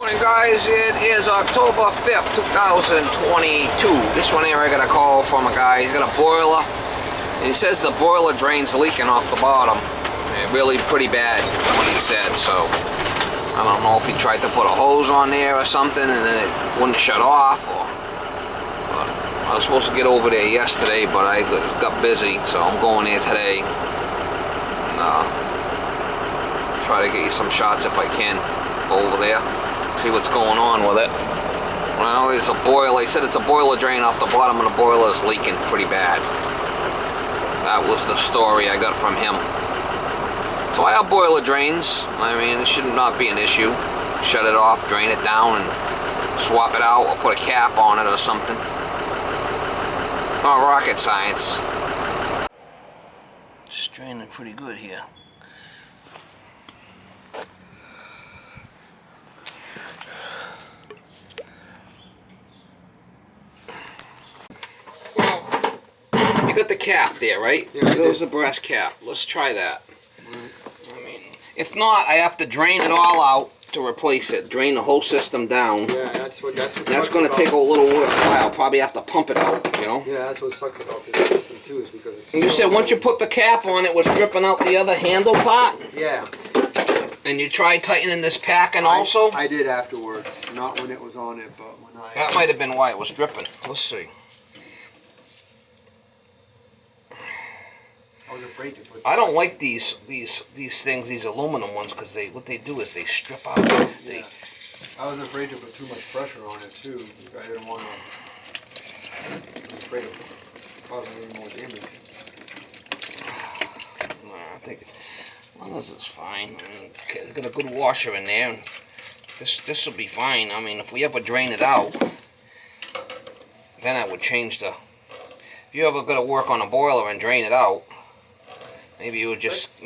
Morning guys, it is October 5th, 2022. This one here I got a call from a guy. He's got a boiler and he says the boiler drain's leaking off the bottom. Really pretty bad, what he said. So I don't know if he tried to put a hose on there or something and then it wouldn't shut off, or but I was supposed to get over there yesterday, but I got busy, so I'm going there today and try to get you some shots if I can over there. See what's going on with it. I know it's a boiler. He said it's a boiler drain off the bottom and the boiler is leaking pretty bad. That was the story I got from him. So I have boiler drains. I mean, it should not be an issue. Shut it off, drain it down, and swap it out or put a cap on it or something. Not rocket science. It's draining pretty good here. You got the cap there, right? Yeah, there's the brass cap. Let's try that. I mean, if not, I have to drain it all out to replace it. Drain the whole system down. Yeah, that's what That's going to take a little while. Probably have to pump it out, you know? Yeah, that's what sucks about this system too, is because it's... And you said once you put the cap on, it was dripping out the other handle part? Yeah. And you tried tightening this packing also? I did afterwards. Not when it was on it, but when I... That might have been why it was dripping. Let's see. I was afraid to put... I don't like these things, these aluminum ones, because what they do is they strip out. Yeah. I was afraid to put too much pressure on it too, because I didn't want to... I was afraid of causing any more damage. I think as long as it's fine. I mean, it's got a good washer in there. And this will be fine. I mean, if we ever drain it out, then I would change the... If you ever got to work on a boiler and drain it out, maybe you were just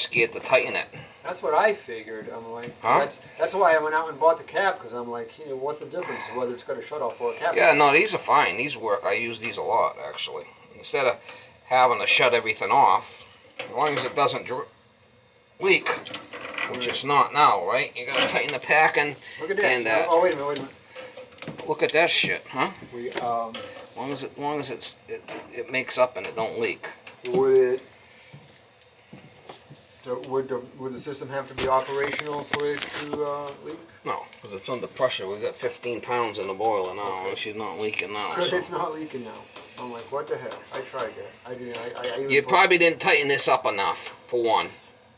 scared to tighten it. That's what I figured. I'm like, huh? That's why I went out and bought the cap, because I'm like, you know, what's the difference whether it's got a shut off or a cap? Yeah, no, these are fine. These work. I use these a lot actually. Instead of having to shut everything off, as long as it doesn't leak, which it's not now, right? You gotta tighten the packing. Look at that. And oh, wait a minute. look at that shit, huh? As long as it makes up and it don't leak. Would the system have to be operational for it to leak? No, because it's under pressure. We got 15 pounds in the boiler now, and she's not leaking now. Because so. it's not leaking now. I'm like, what the hell? I tried that. I even You probably didn't tighten this up enough, for one,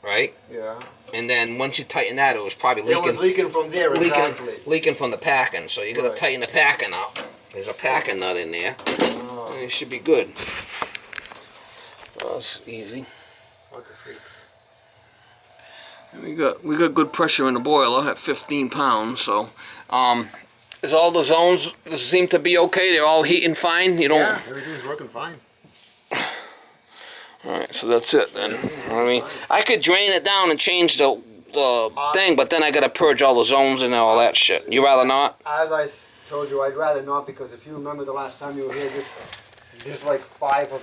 right? Yeah. And then once you tighten that, it was probably leaking. It was leaking from there, exactly. Leaking from the packing, so you got to tighten the packing up. There's a packing nut in there. Oh. It should be good. That's easy. What the freak? We got good pressure in the boiler at 15 pounds, so is all the zones seem to be okay? They're all heating fine? You don't... Yeah, everything's working fine. Alright, so that's it then. I mean, I could drain it down and change the thing, but then I gotta purge all the zones and all that shit. You rather not? As I told you, I'd rather not, because if you remember the last time you were here, there's like 5 of